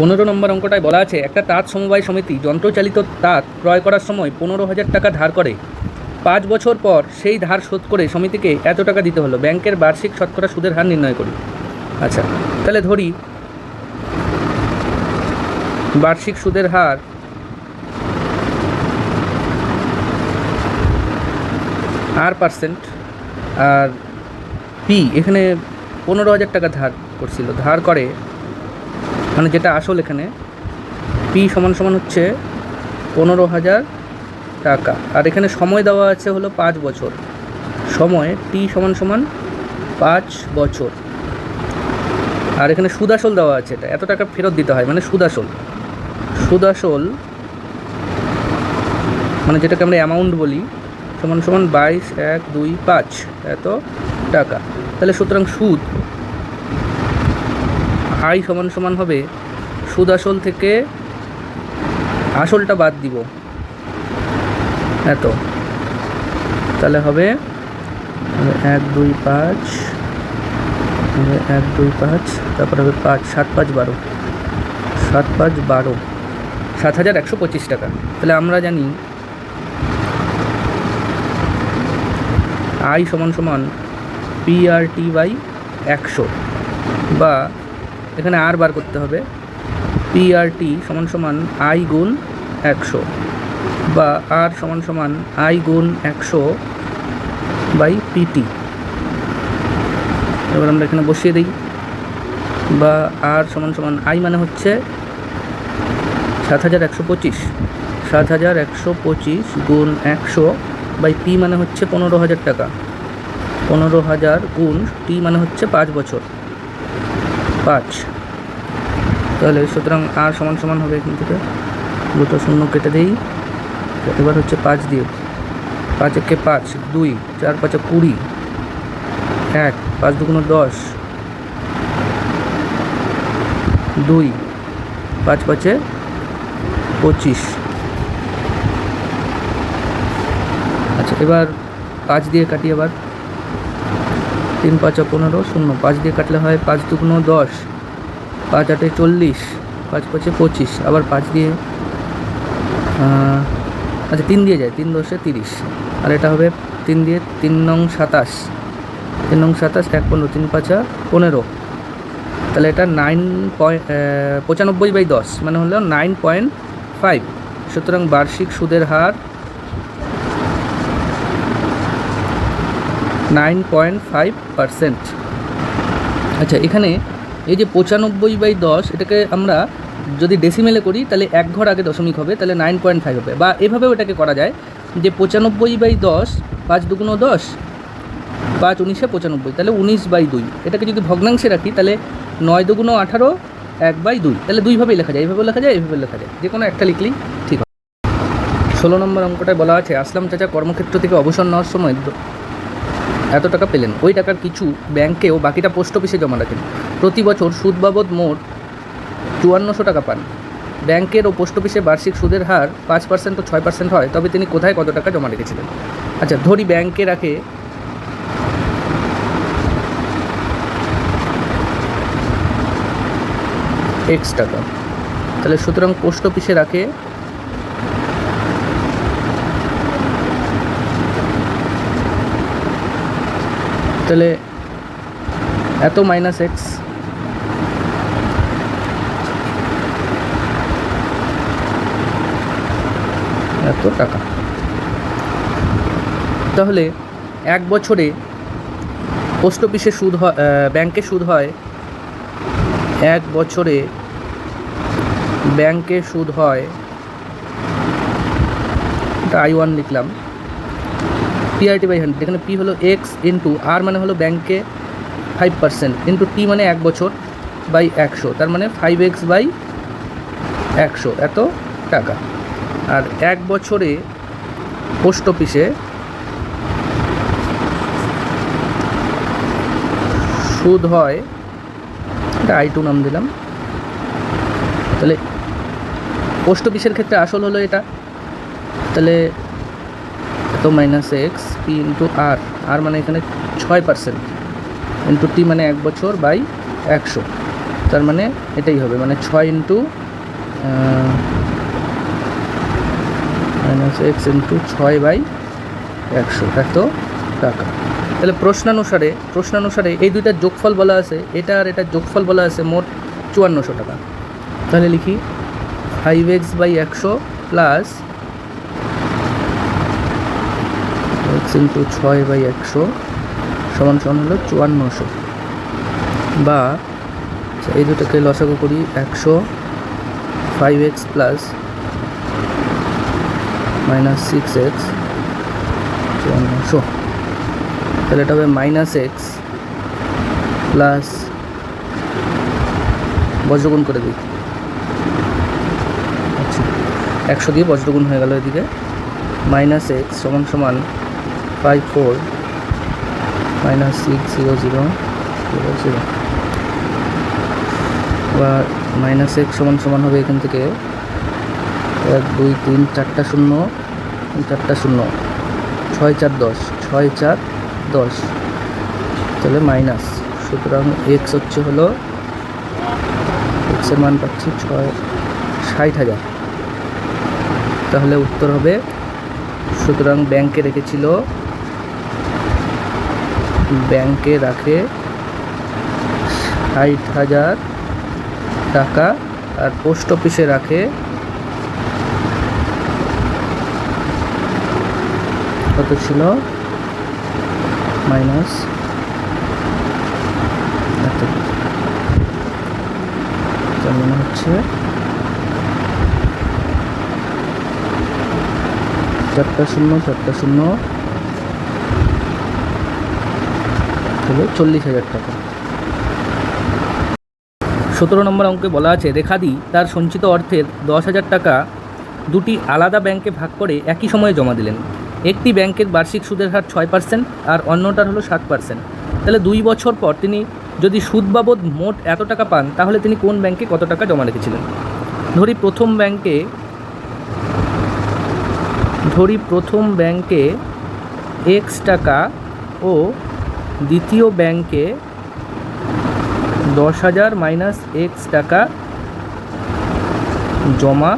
15 নম্বর অঙ্কটায় বলা আছে একটা তাঁত সমবায় সমিতি যন্ত্রচালিত তাঁত ক্রয় করার সময় 15,000 টাকা ধার করে 5 বছর পর সেই ধার শোধ করে সমিতিকে এত টাকা দিতে হলো। ব্যাংকের বার্ষিক শতকরা সুদের হার নির্ণয় করি। আচ্ছা, তাহলে ধরি বার্ষিক সুদের হার R%, আর পি এখানে 15,000 টাকা ধার করছিল, ধার করে মানে যেটা আসল এখানে পি সমান সমান হচ্ছে 15,000 টাকা, আর এখানে সময় দেওয়া আছে হলো 5 বছর, সময় টি সমান সমান 5 বছর, আর এখানে সুদাসল দেওয়া আছে, এটা এত টাকা ফেরত দিতে হয় মানে সুদাসল মানে যেটাকে আমরা অ্যামাউন্ট বলি সমান সমান 22,125 এত টাকা। তাহলে সুতরাং সুদ আই সমান সমান হবে সুদ আসল থেকে আসলটা বাদ দিব এত, তাহলে হবে 125, 125, তারপরে হবে 5, 7 5 12, 7 5 12, 7,125 টাকা। তাহলে আমরা জানি আই সমান সমান PRT বাই 100, বা এখানে আর বার করতে হবে PRT সমান সমান আই গুণ 100, বা আর সমান সমান আই গুণ 100 বাই পিটি। এবার আমরা এখানে বসিয়ে দিই, বা আর সমান সমান আই মানে হচ্ছে 7,125 গুণ 100 বাই পি মানে হচ্ছে 15,000 টাকা, 15,000 গুণ টি মানে হচ্ছে 5 বছর 5। তাহলে সুতরাং আর সমান সমান হবে এখান থেকে দুটো শূন্য কেটে দিই, এবার হচ্ছে 5 দিয়ে, 5 একে 5, 2, 4 5 20, 1, 5 দুগুণ 10, 2, 5 5 25। আচ্ছা, এবার 5 দিয়ে কাটি, আবার 3 5 15, 0, 5 দিয়ে কাটলে হয় 5 দুগুণ 10, 5 8 40, 5 5 25, আবার 5 দিয়ে আচ্ছা 3 দিয়ে যায়, 3 10 30, আর এটা হবে 3 দিয়ে 3 নং 27, 3 নং 27, 1 15, 3 5 15, তাহলে এটা 95/10 মানে হলো 9.5। সুতরাং বার্ষিক সুদের হার 9.5%। আচ্ছা, এখানে এই যে 95/10 এটাকে আমরা যদি ডেসিমেলে করি তাহলে এক ঘর আগে দশমিক হবে, তাহলে 9.5 হবে, বা এভাবেও এটাকে করা যায় যে 95/10, 5 দুগুণ 10, 5 19 95, তাহলে 19/2। এটাকে যদি ভগ্নাংশে রাখি তাহলে 9 দুগুণ 18, 1/2, তাহলে দুইভাবেই লেখা যায়, এইভাবে লেখা যায়, এইভাবে লেখা যায়, যে কোনো একটা লিখলেই ঠিক হবে। 16 নম্বর অঙ্কটায় বলা আছে আসলাম চাচা কর্মক্ষেত্র থেকে অবসর নেওয়ার সময় এত টাকা পেলেন, ওই টাকার কিছু ব্যাংকে ও বাকিটা পোস্ট অফিসে জমা রাখেন। প্রতি বছর সুদ বাবদ মোট 5400 টাকা পান। ব্যাংকের ও পোস্ট অফিসে বার্ষিক সুদের হার 5% ও 6% হয়, তবে তিনি কোথায় কত টাকা জমা রেখেছিলেন? আচ্ছা, ধরি ব্যাংকে রাখে X টাকা, তাহলে সুতরাং পোস্ট অফিসে রাখে তাহলে এত মাইনাস X, এত টাকা। তাহলে এক বছরে পোস্ট অফিসে সুদ হয়, ব্যাংকে সুদ হয়, এক বছরে ব্যাংকে সুদ হয়, এটা I1 লিখলাম, PRT বাই 100, এখানে পি হলো X ইন্টু আর মানে হলো ব্যাংকে 5%, ইন্টু টি মানে এক বছর বাই 100, তার মানে 5X বাই 100 এত টাকা। আর এক বছরে পোস্ট অফিসে সুদ হয়, এটা I2 নাম দিলাম, তাহলে পোস্ট অফিসের ক্ষেত্রে আসল হলো এটা, তাহলে এত মাইনাস এক্স পি ইন্টু আর, আর মানে এখানে 6% ইন্টু টি মানে এক বছর বাই 100, তার মানে এটাই হবে, মানে 6 ইন্টু -x ইন্টু 6/100 এত টাকা। তাহলে প্রশ্নানুসারে এই দুইটার যোগফল বলা আছে, এটা আর এটার যোগফল বলা আছে মোট 5400 টাকা। তাহলে লিখি 5x/100 প্লাস x ইন্টু 6/100 সমান হলো 5400, বা এই দুটোকে লসাগু করি 100 5x প্লাস -6x 5400, তাহলে এটা হবে -x প্লাস, বজ্রগুণ করে দিই, আচ্ছা 100 দিয়ে বজ্রগুণ হয়ে গেল এদিকে, -x সমান 54 -60000 বা -x সমান হবে এখান থেকে 1 2 3 4টা 0 4টা 0 6 4 10 6 4 10, তাহলে মাইনাস, সুতরাং x হলো x এর মান পাচ্ছি 60,000, তাহলে উত্তর হবে, সুতরাং ব্যাংকে রাখে 60,000 টাকা, আর পোস্ট অফিসে রাখে কত ছিল, মাইনাস এত, তার মানে হচ্ছে 4টা 0 4টা 0 হলো 40,000 টাকা। 17 নম্বর অঙ্কে বলা আছে রেখাদি তার সঞ্চিত অর্থের 10,000 টাকা দুটি আলাদা ব্যাংকে ভাগ করে একই সময়ে জমা দিলেন। একটি ব্যাংকের বার্ষিক সুদের হার 6% আর অন্যটার হলো 7%। তাহলে 2 বছর পর তিনি যদি সুদ বাবদ মোট এত টাকা পান, তাহলে তিনি কোন ব্যাংকে কত টাকা জমা রেখেছিলেন? ধরি প্রথম ব্যাংকে x টাকা ও দ্বিতীয় ব্যাংকে 10,000 মাইনাস x টাকা জমা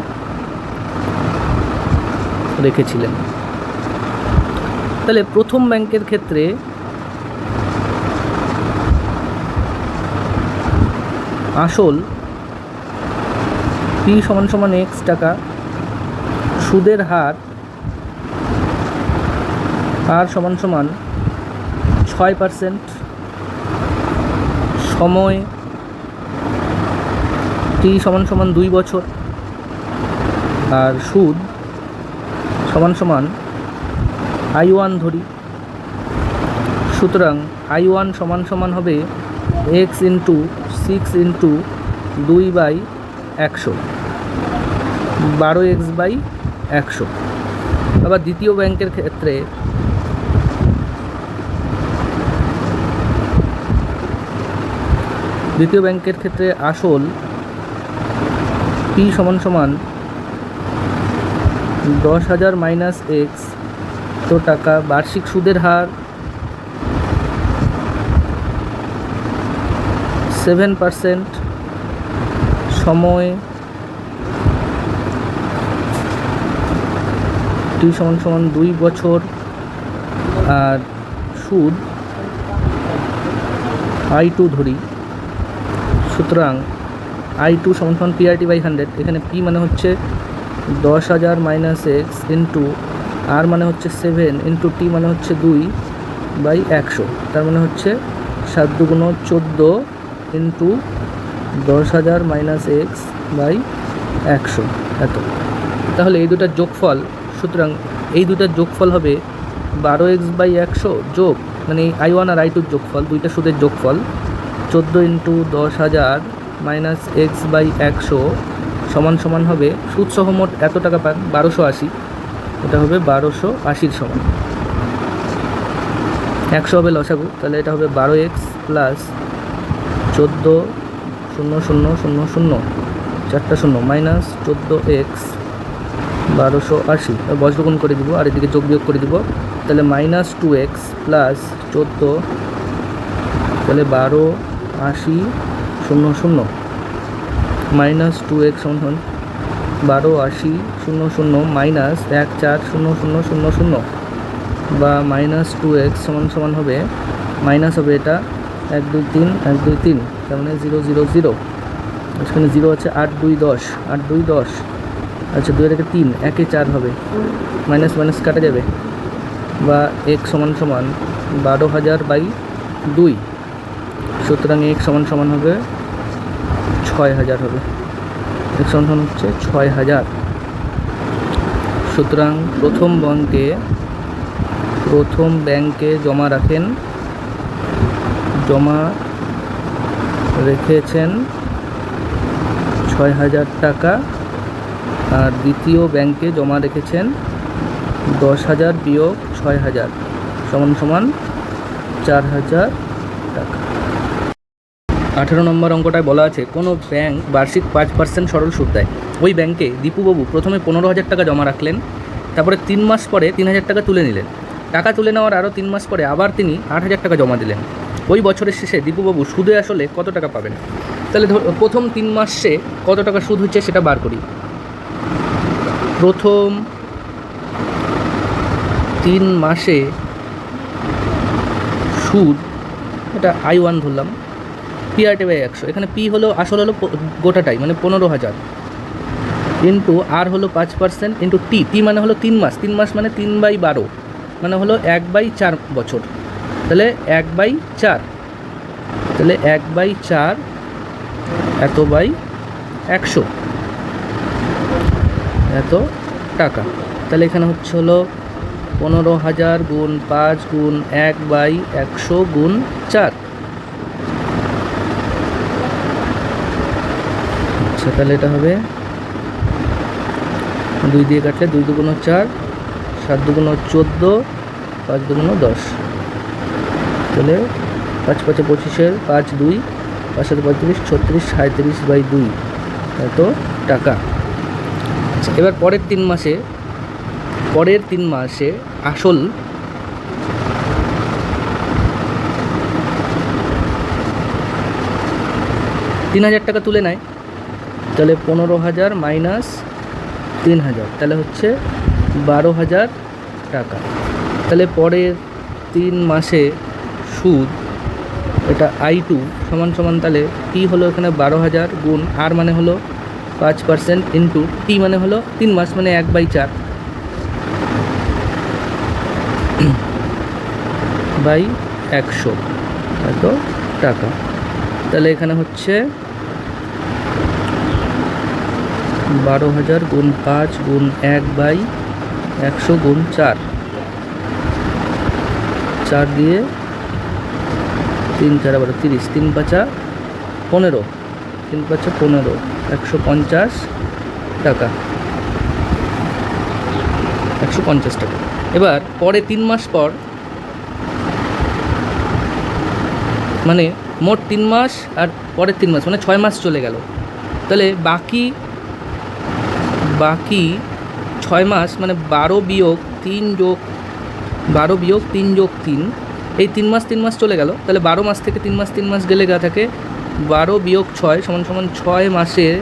রেখেছিলেন। তাহলে প্রথম ব্যাংকের ক্ষেত্রে আসল p সমান x টাকা, সুদের হার r সমান 6%, সময় t সমান 2 বছর, আর সুদ সমান I1 ধরি। সুতরাং I1 সমান হবে x ইন্টু 6 ইন্টু 2/100, 12x/100। আবার দ্বিতীয় ব্যাংকের ক্ষেত্রে আসল p সমান 10,000 মাইনাস x তো টাকা, বার্ষিক সুদের হার 7%, সময় t সমান 2 বছর, আর সুদ I2 ধরি। সুতরাং I2 সমান PRT/100, এখানে p মানে হচ্ছে 10,000 মাইনাস x ইন্টু r মানে হচ্ছে 7 ইন্টু t মানে হচ্ছে 2/100, তার মানে হচ্ছে 7 দুগুণ 14 ইন্টু 10,000 মাইনাস x/100 এত। তাহলে এই দুটার যোগফল, সুতরাং এই দুটার যোগফল হবে 12x/100 যোগ, মানে I1 আর I2 যোগফল, দুইটা সুদের যোগফল 14 ইন্টু 10,000 মাইনাস x/100 সমান হবে, সুদ সহ মোট এত টাকা পান 1280, এটা হবে 1280 সমান 100 হবে লসাগু, তাহলে এটা হবে 12x প্লাস 14 0 0 0 0 4টা 0 মাইনাস 14x 1280, বজ্রগুণ করে দিব আর এদিকে যোগ বিয়োগ করে দিব, তাহলে -2x প্লাস 14, তাহলে 1280 0 0 মাইনাস 2x সমান 1280 মাইনাস 140000 বা মাইনাস 2x সমান হবে মাইনাস হবে এটা 1 2 3 1 2 3, তার মানে 0 0 0, এখানে 0 আছে 8 2 10 8 2 10, আচ্ছা 2 থেকে 3 1 4 হবে, মাইনাস মাইনাস কাটা যাবে, বা x সমান 12,000/2, সুতরাং x সমান হবে 6000 হবে, x সমান হচ্ছে 6000। সুতরাং প্রথম ব্যাংকে জমা রেখেছেন 6000 টাকা, আর দ্বিতীয় ব্যাংকে জমা রেখেছেন 10,000 বিয়োগ 6000 সমান 4000 টাকা। 18 নম্বর অঙ্কটায় বলা আছে কোনো ব্যাংক বার্ষিক 5% সরল সুদ দেয়। ওই ব্যাংকে দীপুবাবু প্রথমে 15,000 টাকা জমা রাখলেন, তারপরে 3 মাস পরে 3,000 টাকা তুলে নিলেন। টাকা তুলে নেওয়ার আরও 3 মাস পরে আবার তিনি 8,000 টাকা জমা দিলেন। ওই বছরের শেষে দীপুবাবু সুদে আসলে কত টাকা পাবেন? তাহলে প্রথম 3 মাসে কত টাকা সুদ হচ্ছে সেটা বার করি। প্রথম 3 মাসে সুদ, এটা I1 ধরলাম, PRT/100, এখানে P হলো আসল হলো গোটাটাই মানে 15,000, ইন্টু আর হলো 5% ইন্টু টি মানে হলো 3 মাস, 3 মাস মানে 3/12 মানে হলো 1/4 বছর, তাহলে 1/4, তাহলে 1/4 এত বাই 100 এত টাকা। তাহলে এখানে হচ্ছে হলো 15,000 গুণ 5 গুণ 1/100 গুণ 4। আচ্ছা তাহলে এটা হবে 2 দিয়ে কাটলে 2 দুগুণ 4, 7 দুগুণ 14, 5 দুগুণ 10, তাহলে 5 5 25, 5 2, 5 7 35, 36, 37/2 এত টাকা। আচ্ছা এবার পরের 3 মাসে আসল $3,000 টাকা তুলে নেয়, তাহলে 15,000 মাইনাস 3,000, তাহলে হচ্ছে 12,000 টাকা। তাহলে পরের 3 মাসে সুদ, এটা I2 সমান তাহলে টি হলো এখানে 12,000 গুণ আর মানে হলো 5% ইন্টু টি মানে হলো 3 মাস মানে 1/4 বাই 100 এত টাকা। তাহলে এখানে হচ্ছে 12,000 গুণ 5 গুণ 1/100 গুণ 4 দিয়ে 3 4 আবার 30, 3 5 15, 3 5 15, 150 টাকা, 150 টাকা। এবার পরে 3 মাস পর মানে মোট 3 মাস আর পরের 3 মাস মানে 6 মাস চলে গেল, তাহলে বাকি 6 মাস মানে 12 বিয়োগ 3 যোগ 3 এই 3 মাস চলে গেল, তাহলে 12 মাস থেকে 3 মাস গেলে গা থাকে 12 বিয়োগ 6 সমান 6 মাসের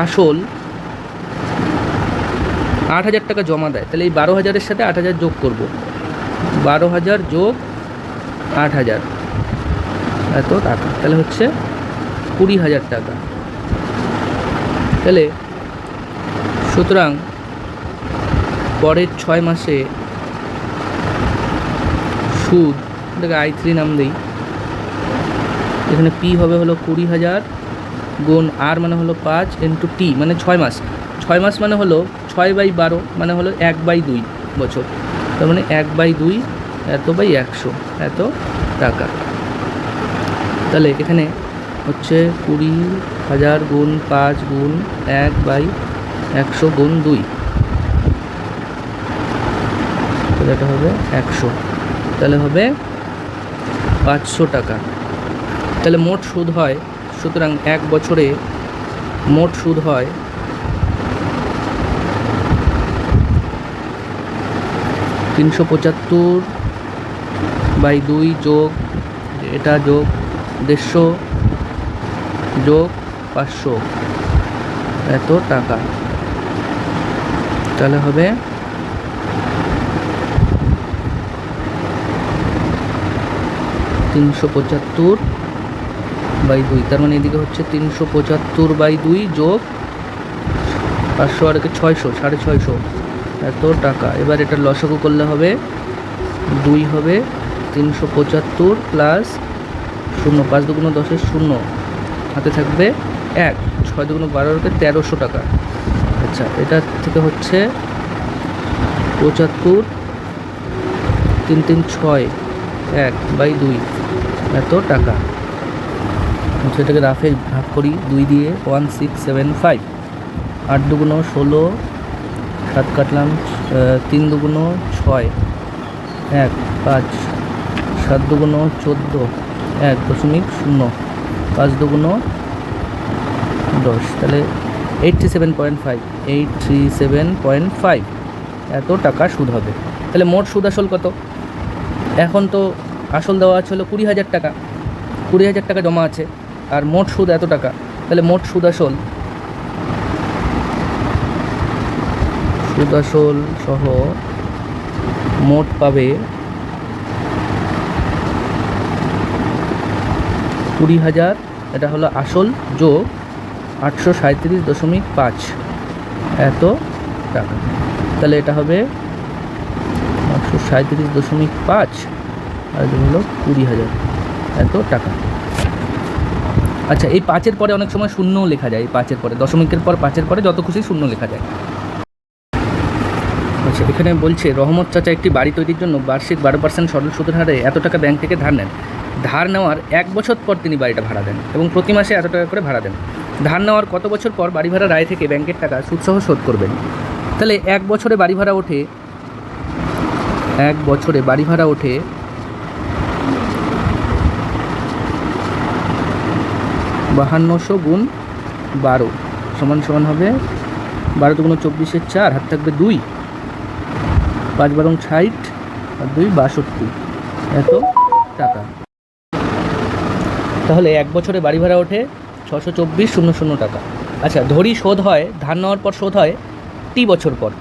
আসল 8,000 টাকা জমা দেয়। তাহলে এই 12,000-এর সাথে 8,000 যোগ করব, 12,000 যোগ 8,000 এত টাকা, তাহলে হচ্ছে 20,000 টাকা। তাহলে সুতরাং পরের 6 মাসে সুদ, এটাকে I3 নাম দিই, এখানে পি হবে হলো 20,000 গুণ আর মানে হলো 5 ইন্টু টি মানে 6 মাস, 6 মাস মানে হলো 6/12 মানে হলো 1/2 বছর, তার মানে 1/2 এত বাই 100 এত টাকা। তাহলে এখানে হচ্ছে 20,000 গুণ 5 গুণ 1/100 গুণ 2, তাহলে এটা হবে 100, তাহলে হবে 500 টাকা। তাহলে মোট সুদ হয়, সুতরাং 1 বছরে মোট সুদ হয় 375/2 যোগ এটা যোগ 150 যোগ 500 এত টাকা। তাহলে হবে 375/2, তার মানে এদিকে হচ্ছে 375/2 যোগ 500 আর 600, 650 এত টাকা। এবার এটা লসাগু করলে হবে 2 হবে 375 প্লাস 0, 5 দুগুণ 10 0, হাতে থাকবে 1, 6 দুগুণ 12 1300 টাকা। আচ্ছা, এটা থেকে হচ্ছে 75 3 3 6 1/2 এত টাকা। আচ্ছা, এটাকে রাফে ভাগ করি 2 দিয়ে, 1675, 8 দুগুণ 16, 7 কাটলাম 3 দুগুণ 6, 1 5, 7 দুগুণ 14, 1.0, 5 দুগুণ 10, তাহলে 87.5 এত টাকা সুদ হবে। তাহলে মোট সুদ আসল কত? এখন তো আসল দেওয়া আছে হলো 20,000 টাকা, 20,000 টাকা জমা আছে, আর মোট সুদ এত টাকা। তাহলে মোট সুদ আসল সহ মোট পাবে 20,000, এটা হলো আসল, যোগ 837.5 এত টাকা। তাহলে এটা হবে 837.5 আর এটা হলো 20,000 এত টাকা। আচ্ছা, এই 5-এর পরে অনেক সময় শূন্যও লেখা যায়, এই 5-এর পরে, দশমিকের পর 5-এর পরে যত খুশি শূন্য লেখা যায়। আচ্ছা, এখানে বলছে রহমত চাচা একটি বাড়ি তৈরির জন্য বার্ষিক 12% সরল সুদের হারে এত টাকা ব্যাংক থেকে ধার নেন। ধার নেওয়ার 1 বছর পর তিনি বাড়িটা ভাড়া দেন এবং প্রতি মাসে এত টাকা করে ভাড়া দেন। ধার নেওয়ার কত বছর পর বাড়ি ভাড়া রায় থেকে ব্যাংকের টাকা সুদসহ শোধ করবেন? তাহলে 1 বছরে বাড়ি ভাড়া ওঠে 5200 গুণ 12 সমান হবে 12 দুগুণ 24 4, হাত থাকবে 2, 5 12 60 আর 2 62 এত টাকা। তাহলে 1 বছরে বাড়ি ভাড়া ওঠে 624,000 টাকা। আচ্ছা, ধরি শোধ হয়, ধার নেওয়ার পর শোধ হয় টি বছর পর।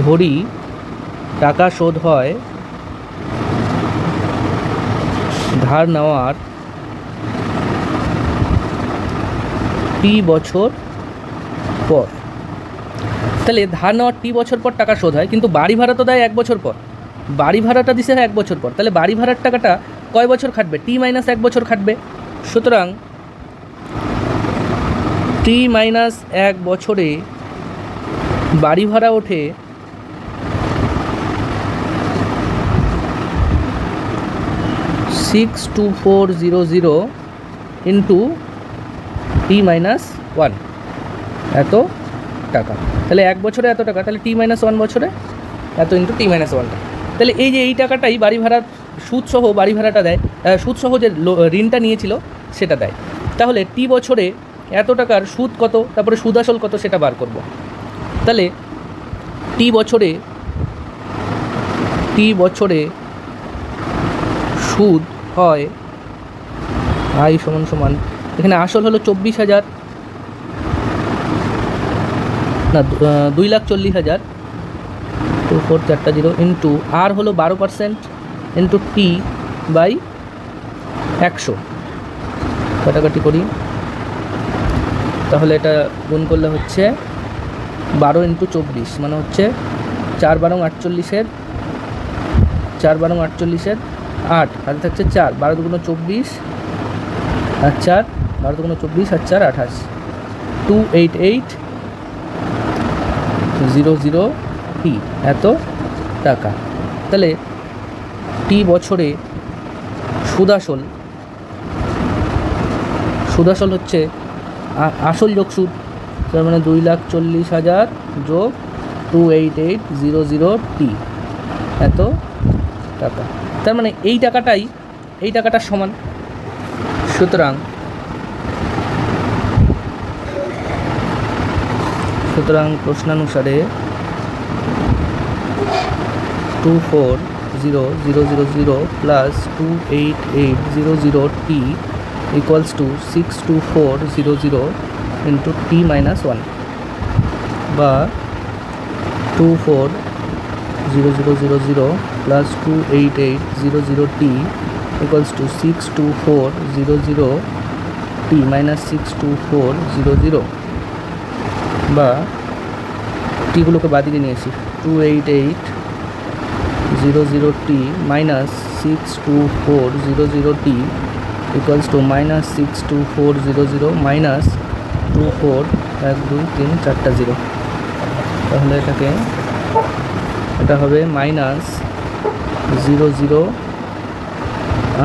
ধরি টাকা শোধ হয় ধার নেওয়ার টি বছর পর। তাহলে ধার নেওয়ার টি বছর পর টাকা শোধ হয়, কিন্তু বাড়ি ভাড়া তো দেয় 1 বছর পর, বাড়ি ভাড়াটা দিছে 1 বছর পর। তাহলে বাড়ি ভাড়ার টাকাটা কয় বছর খাটবে? টি মাইনাস 1 বছর খাটবে। সুতরাং টি মাইনাস 1 বছরে বাড়ি ভাড়া ওঠে 62400 ইন্টু টি মাইনাস 1 এত টাকা। তাহলে 1 বছরে এত টাকা, তাহলে টি মাইনাস 1 বছরে এত ইন্টু টি মাইনাস 1 টাকা। তাহলে এই যে এই টাকাটাই বাড়ি ভাড়ার সুদসহ বাড়ি ভাড়াটা দেয়, সুদসহ যে ঋণটা নিয়েছিল সেটা দেয়। তাহলে টি বছরে এত টাকার সুদ কত, তারপরে সুদ আসল কত সেটা বার করব। তাহলে টি বছরে সুদ হয় আই সমান এখানে আসল হলো 24,000, না 2,40,000, 24 4টা 0 ইন্টু আর হলো 12% ইন্টু টি বাই 100, কাটাকাটি করি, তাহলে এটা গুণ করলে হচ্ছে 12 ইন্টু 24 মানে হচ্ছে 4 12 48, 4 12 48 8, হাতে থাকছে 4, 12 দুগুণ 24 আর 4, 12 দুগুণ 24 আর 4 28, 288,000 টি এত টাকা। তাহলে টি বছরে সুদ আসল হচ্ছে আসল যোগ সুদ, তার মানে 2,40,000 যোগ 288,000 টি এত টাকা। তার মানে এই টাকাটার সমান। সুতরাং প্রশ্নানুসারে 24,000 plus 288,000 T equals to 62400 into T minus 1 বা 240000 plus 28800t equals to 62400 T minus 62400 বা টিগুলোকে বাদিকে নিয়েছি 28800t minus 62400t equals to minus 62400 minus 24 1 2 3 4টা 0 তাহলে এটা হবে মাইনাস 00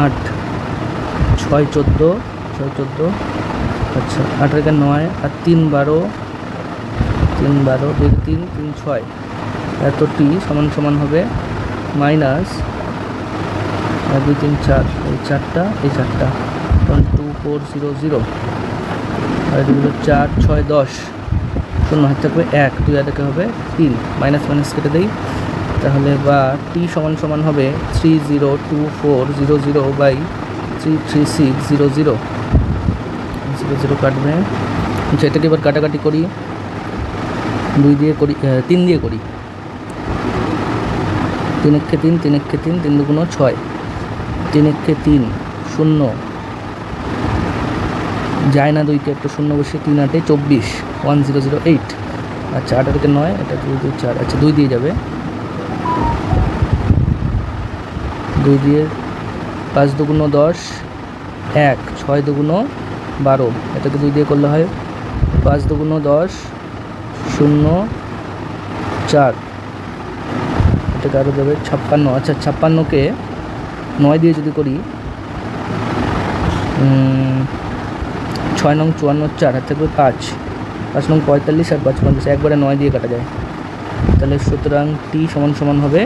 8 6 14 আচ্ছা 8 এর 9 আর 3 12 2 3 3 6 এত টি সমান সমান হবে মাইনাস 1 2 3 4 এই 4টা 2400 আর এগুলো 4 6 10 শূন্য হাত থাকবে 1 2 এটাকে হবে 3 মাইনাস মাইনাস কেটে দেই তাহলে বা টি সমান সমান হবে 302400 বাই 33600 0 কাটবে। আচ্ছা এটাকে এবার কাটাকাটি করি 2 দিয়ে করি 3 দিয়ে করি 3 একে 3 3 একে 3 3 দুগুণ 6 3 একে 3 0 যায় না 2কে একটা 0 বসে 3 8 24 1008 আচ্ছা 8 থেকে 9 এটা 2 2 4 আচ্ছা 2 দিয়ে যাবে 2 দিয়ে 5 দুগুণ 10 1 6 দুগুণ 12 এটাকে 2 দিয়ে করলে হয় 5 দুগুণ 10 0 4 এটাকে আরও যাবে 56 আচ্ছা 56কে 9 দিয়ে যদি করি 6 নং 54 4 হাত থাকবে 5 নং 45 আর 5 50 একবারে 9 দিয়ে কাটা যায় তাহলে সুতরাং টি সমান সমান হবে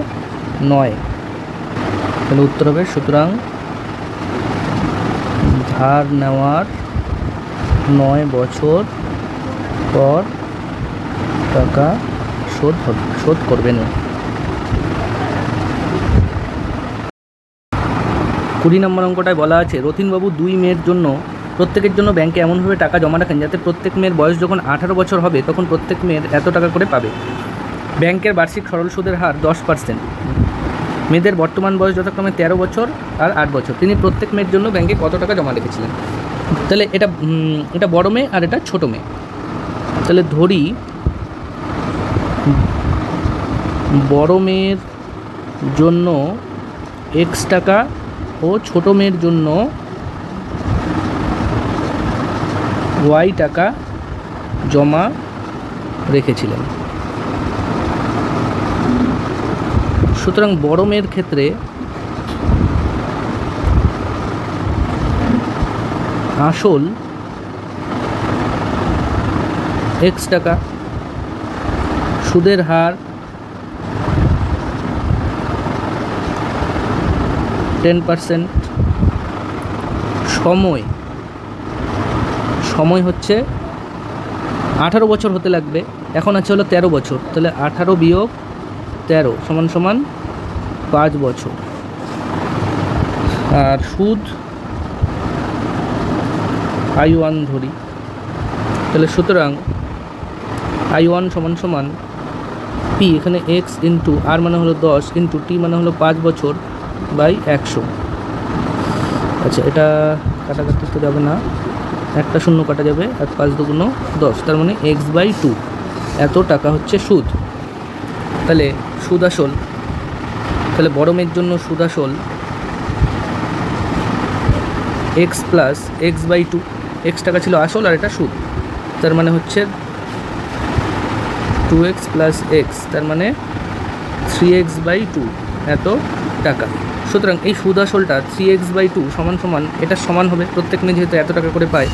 9 তাহলে উত্তর হবে সুতরাং ধার নেওয়ার 9 বছর পর টাকা শোধ করবেন। 20 নম্বর অঙ্কটায় বলা আছে রথিনবাবু 2 মেয়ের জন্য প্রত্যেকের জন্য ব্যাংকে এমনভাবে টাকা জমা রাখেন যাতে প্রত্যেক মেয়ের বয়স যখন 18 বছর হবে তখন প্রত্যেক মেয়ের এত টাকা করে পাবে। ব্যাংকের বার্ষিক সরল সুদের হার 10%। মেয়েদের বর্তমান বয়স যথাক্রমে 13 বছর আর 8 বছর। তিনি প্রত্যেক মেয়ের জন্য ব্যাংকে কত টাকা জমা রেখেছিলেন? তাহলে এটা বড় মেয়ে আর এটা ছোটো মেয়ে। তাহলে ধরি বড় মেয়ের জন্য x টাকা ও ছোটো মেয়ের জন্য y টাকা জমা রেখেছিলেন। সুতরাং বড় মেয়ের ক্ষেত্রে আসল x টাকা, সুদের হার 10%, সময় হচ্ছে 18 বছর হতে লাগবে, এখন আছে হলো 13 বছর, তাহলে 18 বিয়োগ 13 সমান সমান 5 বছর। আর সুদ I1 ধরি, তাহলে সুতরাং I1 সমান সমান P, এখানে x ইন্টু আর মানে হলো 10 ইন্টু টি মানে হলো 5 বছর বাই 100। আচ্ছা এটা কাটাকাটি তো যাবে না, একটা শূন্য কাটা যাবে আর 5 দুগুণ 10, তার মানে x/2 এত টাকা হচ্ছে সুদ। তাহলে সুদ আসল, তাহলে বড় মেয়ের জন্য সুদ আসল x প্লাস x/2, x টাকা ছিল আসল আর এটা সুদ, তার মানে হচ্ছে 2x প্লাস x, তার মানে 3x/2 এত টাকা। সুতরাং এই সুদ আসলটা 3x/2 সমান সমান, এটা সমান হবে প্রত্যেক মেয়ে যেহেতু এত টাকা করে পায়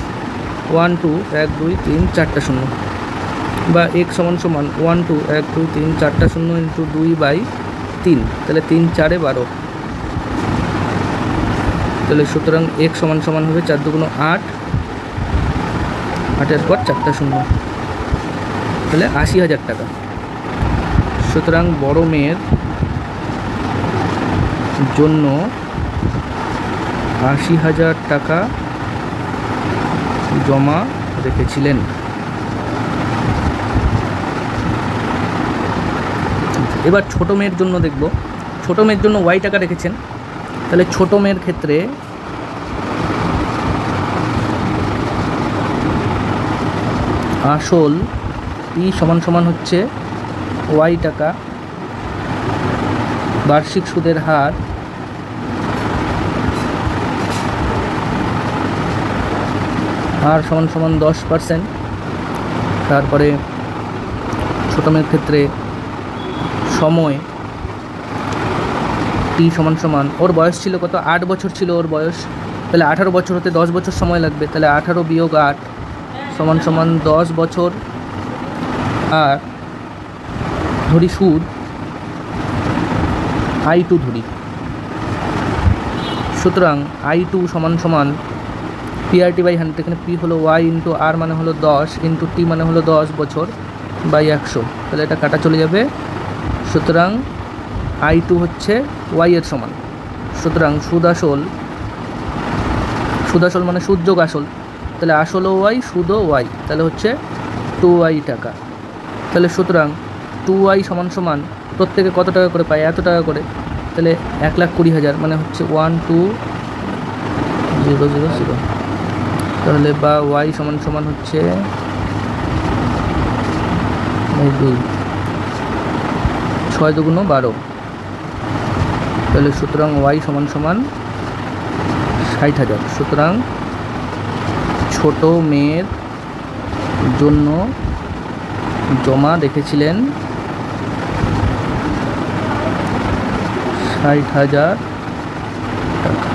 1 2 1 2 3 4টা শূন্য, বা x সমান সমান 1 2 1 2 3 4টা শূন্য ইন্টু 2/3, তাহলে 3 4 12, তাহলে সুতরাং x সমান সমান হবে 4 দুগুণ 8, 8 এর পর 4টা শূন্য, তাহলে 80,000 টাকা। সুতরাং বড় মেয়ের জন্য 80,000 টাকা জমা রেখেছিলেন। এবার ছোটো মেয়ের জন্য দেখব। ছোটো মেয়ের জন্য ওয়াই টাকা রেখেছেন, তাহলে ছোটো মেয়ের ক্ষেত্রে আসল পি সমান সমান হচ্ছে ওয়াই টাকা, বার্ষিক সুদের হার সমান সমান 10%। তারপরে ছোটো মেয়ের ক্ষেত্রে সময় টি সমান সমান, ওর বয়স ছিল কত, 8 বছর ছিল ওর বয়স, তাহলে 18 বছর হতে 10 বছর সময় লাগবে, তাহলে 18 বিয়োগ 8 সমান সমান 10 বছর। আর ধরি সুদ I2 ধরি, সুতরাং I2 সমান সমান PRT বাই 100, এখানে পি হলো ওয়াই ইন্টু আর মানে হলো 10 ইন্টু টি মানে হলো 10 বছর বাই 100, তাহলে এটা কাটা চলে যাবে। সুতরাং I2 হচ্ছে ওয়াই এর সমান। সুতরাং সুদ আসল মানে সুদ যোগ আসল, তাহলে আসলও ওয়াই সুদও ওয়াই, তাহলে হচ্ছে 2y টাকা। তাহলে সুতরাং 2y সমান সমান প্রত্যেকে কত টাকা করে পায়, এত টাকা করে, তাহলে 1,20,000 মানে হচ্ছে 12000, তাহলে বা ওয়াই সমান সমান হচ্ছে 6 দুগুণ 12, তাহলে সুতরাং ওয়াই সমান সমান 60,000। সুতরাং ছোট মেয়ের জন্য জমা রেখেছিলেন 60,000 টাকা।